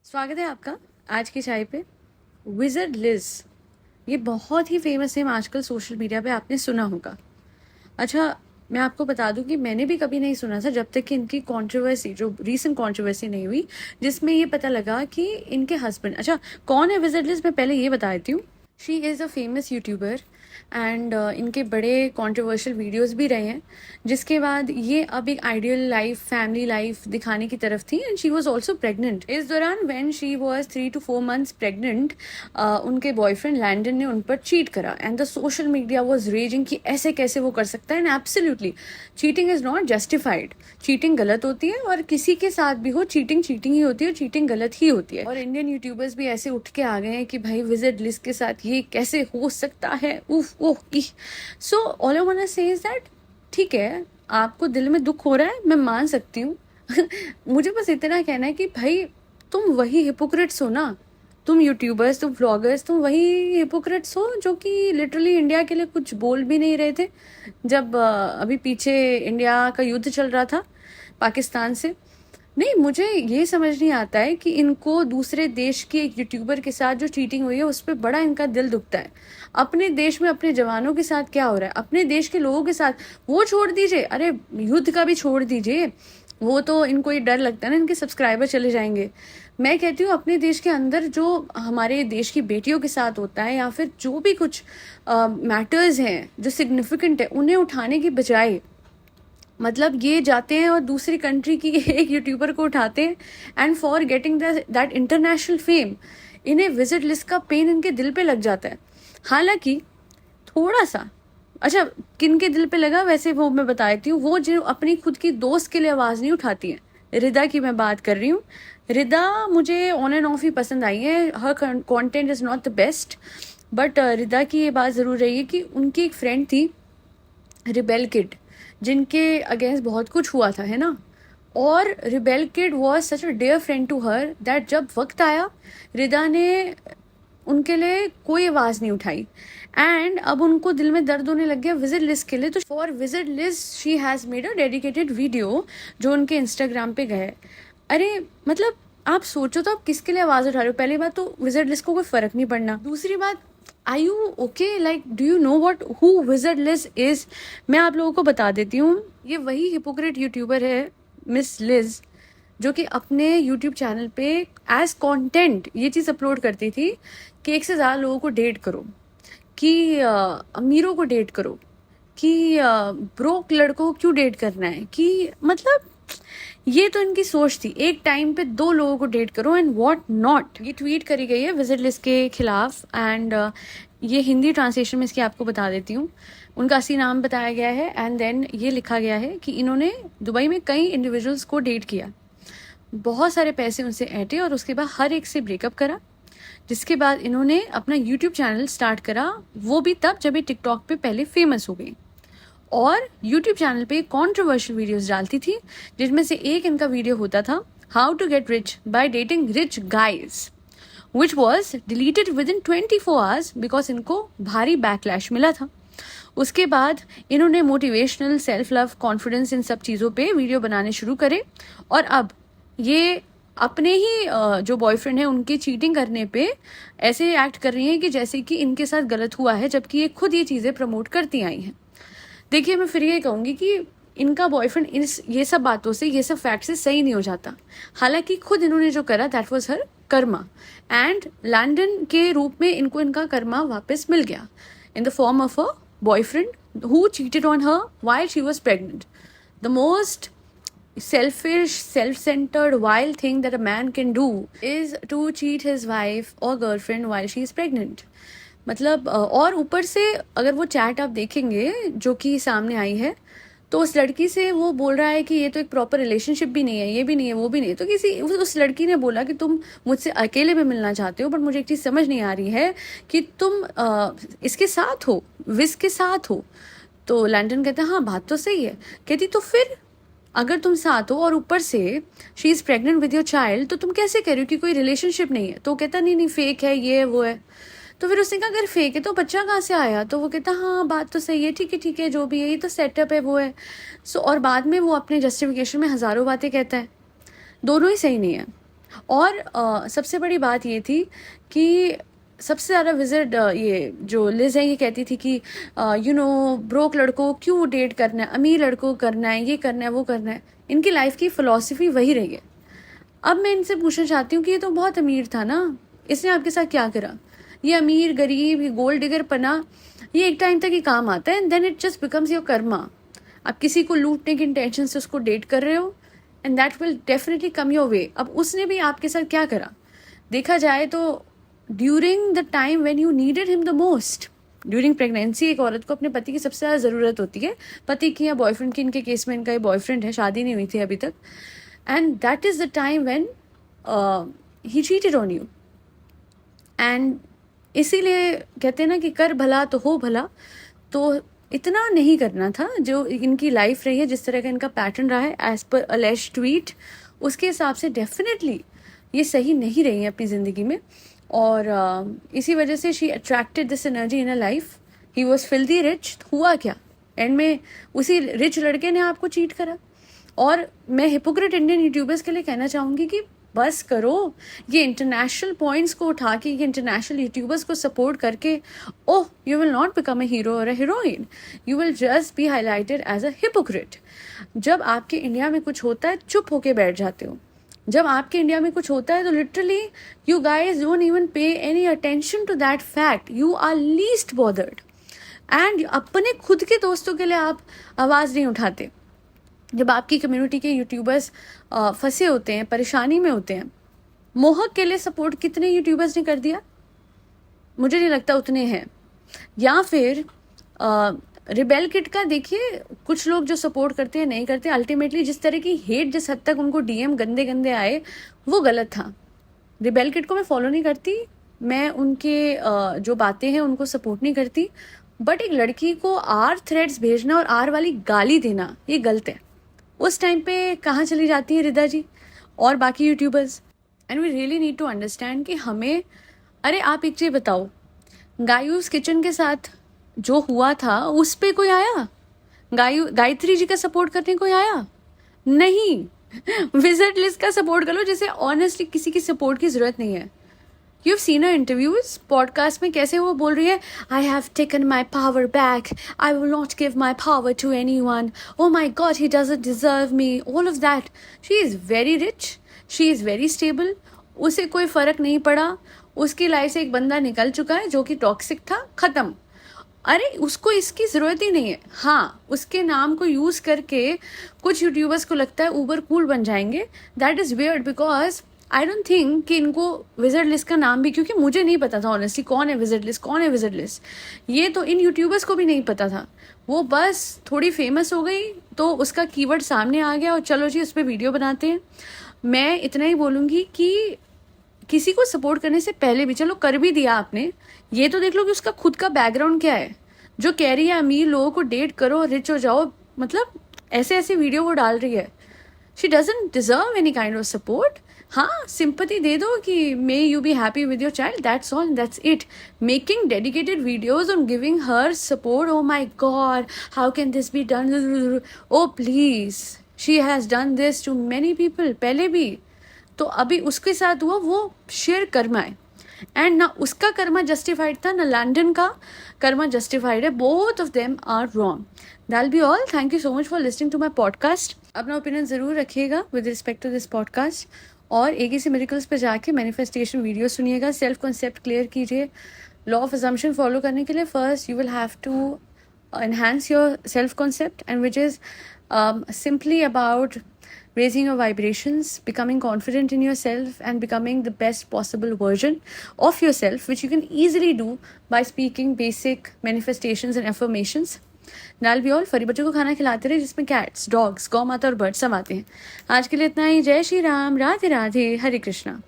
स्वागत है आपका आज की चाय पे। विजर्ड लिज, ये बहुत ही फेमस है आजकल सोशल मीडिया पे, आपने सुना होगा। अच्छा, मैं आपको बता दूं कि मैंने भी कभी नहीं सुना था जब तक कि इनकी कंट्रोवर्सी, जो रीसेंट कंट्रोवर्सी नहीं हुई, जिसमें ये पता लगा कि इनके हस्बैंड। अच्छा, कौन है विजर्ड लिज, मैं पहले ये बता देती हूँ। She is a famous YouTuber and इनके बड़े कंट्रोवर्शियल वीडियोस भी रहे हैं, जिसके बाद ये अब एक आइडियल लाइफ, फैमिली लाइफ दिखाने की तरफ थी। And she was also pregnant. इस दौरान when she was 3 to 4 months pregnant, उनके बॉयफ्रेंड लैंडन ने उन पर चीट करा and the social media was raising कि ऐसे कैसे वो कर सकता है। And absolutely cheating is not justified. Cheating गलत होती है और किसी के साथ भी हो, चीटिंग चीटिंग ही होती है, चीटिंग गलत ही होती है। और इंडियन यूट्यूबर्स भी ऐसे उठ के आ गए हैं कि भाई विजर्ड लिज के साथ ये कैसे हो सकता है, उफ ओह इह। So all I want to say is that ठीक है, आपको दिल में दुख हो रहा है, मैं मान सकती हूँ। मुझे बस इतना कहना है कि भाई तुम वही हिपोक्रेट्स हो ना, तुम यूट्यूबर्स, तुम व्लॉगर्स, तुम वही हिपोक्रेट्स हो जो कि लिटरली इंडिया के लिए कुछ बोल भी नहीं रहे थे जब अभी पीछे इंडिया का युद्ध चल रहा था पाकिस्तान से। नहीं, मुझे ये समझ नहीं आता है कि इनको दूसरे देश के एक यूट्यूबर के साथ जो चीटिंग हुई है उस पर बड़ा इनका दिल दुखता है। अपने देश में अपने जवानों के साथ क्या हो रहा है, अपने देश के लोगों के साथ, वो छोड़ दीजिए, अरे युद्ध का भी छोड़ दीजिए, वो तो इनको ये डर लगता है ना इनके सब्सक्राइबर चले जाएंगे। मैं कहती हूँ अपने देश के अंदर जो हमारे देश की बेटियों के साथ होता है या फिर जो भी कुछ मैटर्स हैं जो सिग्निफिकेंट है, उन्हें उठाने की बजाय मतलब ये जाते हैं और दूसरी कंट्री की एक यूट्यूबर को उठाते हैं and for getting that international fame इन्हें विजिट लिस्ट का पेन इनके दिल पे लग जाता है। हालांकि थोड़ा सा, अच्छा किन के दिल पे लगा वैसे वो मैं बता देती हूँ। वो जो अपनी खुद की दोस्त के लिए आवाज़ नहीं उठाती हैं, रिदा की मैं बात कर रही हूँ। रिदा मुझे ऑन एंड ऑफ ही पसंद आई है, her content is not the best, but Rida की ये बात ज़रूर रही है कि उनकी एक फ्रेंड थी रिबेल किड, जिनके अगेंस्ट बहुत कुछ हुआ था, है ना। और rebel kid was such a dear friend to her that जब वक्त आया रिदा ने उनके लिए कोई आवाज़ नहीं उठाई। एंड अब उनको दिल में दर्द होने लग गया विजिट लिस्ट के लिए, तो for visit list she has made a dedicated video जो उनके इंस्टाग्राम पे गए। अरे मतलब आप सोचो तो आप किसके लिए आवाज़ उठा रहे हो। पहली बात तो विजिट लिस्ट को कोई फ़र्क नहीं पड़ना। दूसरी बात, I you okay, like do you know what who visit list is. मैं आप लोगों को बता देती हूँ, ये वही हिपोक्रेट यूट्यूबर है मिस लिज, जो कि अपने यूट्यूब चैनल पे एज कंटेंट ये चीज़ अपलोड करती थी कि एक से ज़्यादा लोगों को डेट करो, कि अमीरों को डेट करो, कि ब्रोक लड़कों को क्यों डेट करना है, कि मतलब ये तो इनकी सोच थी एक टाइम पे 2 लोगों को डेट करो एंड व्हाट नॉट। ये ट्वीट करी गई है विजिट लिस्ट के खिलाफ एंड ये हिंदी ट्रांसलेशन में इसकी आपको बता देती हूँ। उनका असली नाम बताया गया है एंड देन ये लिखा गया है कि इन्होंने दुबई में कई इंडिविजुअल्स को डेट किया, बहुत सारे पैसे उनसे ऐंठे और उसके बाद हर एक से ब्रेकअप करा, जिसके बाद इन्होंने अपना यूट्यूब चैनल स्टार्ट करा, वो भी तब जब ये टिकटॉक पे पहले फेमस हो गई। और यूट्यूब चैनल पे कंट्रोवर्शियल वीडियोस डालती थी, जिसमें से एक इनका वीडियो होता था how to get rich by dating rich guys, which was deleted within 24 hours because इनको भारी बैकलैश मिला था। उसके बाद इन्होंने मोटिवेशनल, सेल्फ लव, कॉन्फिडेंस, इन सब चीज़ों पे वीडियो बनाने शुरू करे और अब ये अपने ही जो बॉयफ्रेंड है उनके चीटिंग करने पे ऐसे एक्ट कर रही हैं कि जैसे कि इनके साथ गलत हुआ है, जबकि ये खुद ये चीज़ें प्रमोट करती आई हैं। देखिए, मैं फिर ये कहूँगी कि इनका बॉयफ्रेंड ये सब बातों से, ये सब फैक्ट से सही नहीं हो जाता। हालांकि खुद इन्होंने जो करा that was her karma and Landon के रूप में इनको इनका कर्मा वापस मिल गया in the form of a boyfriend who cheated on her while she was pregnant. The most selfish, self-centered, vile thing that a man can do is to cheat his wife or girlfriend while she is pregnant. मतलब और ऊपर से अगर वो chat आप देखेंगे जो कि सामने आई है, तो उस लड़की से वो बोल रहा है कि ये तो एक प्रॉपर रिलेशनशिप भी नहीं है, ये भी नहीं है, वो भी नहीं है। तो किसी उस लड़की ने बोला कि तुम मुझसे अकेले में मिलना चाहते हो, बट मुझे एक चीज़ समझ नहीं आ रही है कि तुम इसके साथ हो, विस के साथ हो। तो लैंडन कहता है हाँ बात तो सही है। कहती तो फिर अगर तुम साथ हो और ऊपर से she is pregnant with your child, तो तुम कैसे कह रहे हो कि कोई रिलेशनशिप नहीं है। तो कहता नहीं नहीं फेक है, ये वो है। तो फिर उसने कहा अगर फेक है तो बच्चा कहाँ से आया। तो वो कहता हाँ बात तो सही है, ठीक है जो भी है, ये तो सेटअप है, वो है। और बाद में वो अपने जस्टिफिकेशन में हज़ारों बातें कहता है, दोनों ही सही नहीं है। और सबसे बड़ी बात ये थी कि सबसे ज़्यादा विजिट ये जो लिज है ये कहती थी कि ब्रोक लड़कों को क्यों डेट करना है, अमीर लड़कों को करना है, ये करना है, वो करना है। इनकी लाइफ की फ़िलॉसफी वही रही है। अब मैं इनसे पूछना चाहती हूँ कि ये तो बहुत अमीर था ना, इसने आपके साथ क्या करा? ये अमीर गरीब, ये गोल्ड डिगर पना, ये एक टाइम तक ही काम आता है and then it just becomes your karma. आप किसी को लूटने की इंटेंशन से उसको डेट कर रहे हो and that will definitely come your way. अब उसने भी आपके साथ क्या करा? देखा जाए तो during the time when you needed him the most, during pregnancy एक औरत को अपने पति की सबसे ज़्यादा ज़रूरत होती है, पति की या बॉयफ्रेंड की। इनके केस में इनका ये बॉयफ्रेंड है, शादी नहीं हुई थी अभी तक, and that is the time when he cheated on you. And इसीलिए कहते हैं ना कि कर भला तो हो भला, तो इतना नहीं करना था। जो इनकी लाइफ रही है, जिस तरह का इनका पैटर्न रहा है एज पर अलेज ट्वीट, उसके हिसाब से डेफिनेटली ये सही नहीं रही है अपनी ज़िंदगी में। और इसी वजह से she attracted this energy in a life. He was filthy rich. हुआ क्या एंड में? उसी रिच लड़के ने आपको चीट करा। और मैं हिपोक्रेट इंडियन यूट्यूबर्स के लिए कहना चाहूँगी कि बस करो। ये इंटरनेशनल पॉइंट्स को उठा के, ये इंटरनेशनल यूट्यूबर्स को सपोर्ट करके, oh you will not become a hero और a heroine, you will just be highlighted as a hypocrite. जब आपके इंडिया में कुछ होता है चुप होके बैठ जाते हो। जब आपके इंडिया में कुछ होता है तो literally you guys don't even pay any attention to that fact, you are least bothered. And अपने खुद के दोस्तों के लिए आप आवाज़ नहीं उठाते। जब आपकी कम्युनिटी के यूट्यूबर्स फंसे होते हैं, परेशानी में होते हैं, मोहक के लिए सपोर्ट कितने यूट्यूबर्स ने कर दिया? मुझे नहीं लगता उतने हैं। या फिर रिबेल किट का देखिए, कुछ लोग जो सपोर्ट करते हैं नहीं करते, अल्टीमेटली जिस तरह की हेट, जिस हद तक उनको डीएम गंदे गंदे आए, वो गलत था। रिबेल किट को मैं फॉलो नहीं करती, मैं उनके जो बातें हैं उनको सपोर्ट नहीं करती, बट एक लड़की को आर थ्रेड्स भेजना और आर वाली गाली देना ये गलत है। उस टाइम पे कहाँ चली जाती है रिदा जी और बाकी YouTubers? And we really need to understand कि हमें, अरे आप एक चीज़ बताओ, गायूस किचन के साथ जो हुआ था उस पे कोई आया? गायत्री जी का सपोर्ट करने कोई आया? नहीं। विजिट लिस्ट का सपोर्ट कर लो, जैसे ऑनेस्टली किसी की सपोर्ट की जरूरत नहीं है। यू सीन इंटरव्यूज पॉडकास्ट में कैसे वो बोल रही है, I have taken my power back, I will not give my power to anyone, oh my God he doesn't deserve me, all of that. She is very rich, she is very stable, उसे कोई फ़र्क नहीं पड़ा। उसकी life से एक बंदा निकल चुका है जो कि टॉक्सिक था, ख़त्म। अरे उसको इसकी ज़रूरत ही नहीं है। हाँ, उसके नाम को यूज़ करके कुछ यूट्यूबर्स को लगता है ऊबर कूल बन जाएंगे। That is weird because I don't think कि इनको विजिट लिस्ट का नाम भी, क्योंकि मुझे नहीं पता था ऑनेस्टली कौन है विजिट लिस्ट, कौन है विजिट लिस्ट। ये तो इन यूट्यूबर्स को भी नहीं पता था। वो बस थोड़ी फेमस हो गई तो उसका कीवर्ड सामने आ गया और चलो जी उस पर वीडियो बनाते हैं। मैं इतना ही बोलूँगी कि किसी को सपोर्ट करने से पहले भी, चलो कर भी दिया आपने, ये तो देख लो कि उसका खुद का बैकग्राउंड क्या है। जो कह रही है अमीर लोगों को डेट करो, रिच हो जाओ, मतलब ऐसे ऐसे वीडियो वो डाल रही है। She doesn't deserve any kind of support. हाँ, सिंपैथी दे दो कि may you be happy with your child, that's all, that's it. Making dedicated videos on giving her support, oh my God how can this be done, oh please, she has done this to many people पहले भी। तो अभी उसके साथ हुआ वो share Karma है, and ना उसका कर्मा जस्टिफाइड था ना लंदन का कर्मा जस्टिफाइड है। Both of them are wrong. That be all. Thank you so much for listening to my podcast. अपना ओपिनियन ज़रूर रखिएगा with respect to this podcast, और AKC मिरेकल्स पे जाके मैनिफेस्टेशन वीडियो सुनिएगा। सेल्फ कॉन्सेप्ट क्लियर कीजिए। Law of assumption follow करने के लिए first you will have to enhance your self concept, and which is simply about raising your vibrations, becoming confident in yourself, and becoming the best possible version of yourself, which you can easily do by speaking basic manifestations and affirmations. नाल भी all. फरी बच्चों को खाना खिलाते रहे जिसमें cats, dogs, गौ माता और बर्ड्स सब आते हैं। आज के लिए इतना ही। जय श्री राम, राधे राधे, हरे कृष्णा।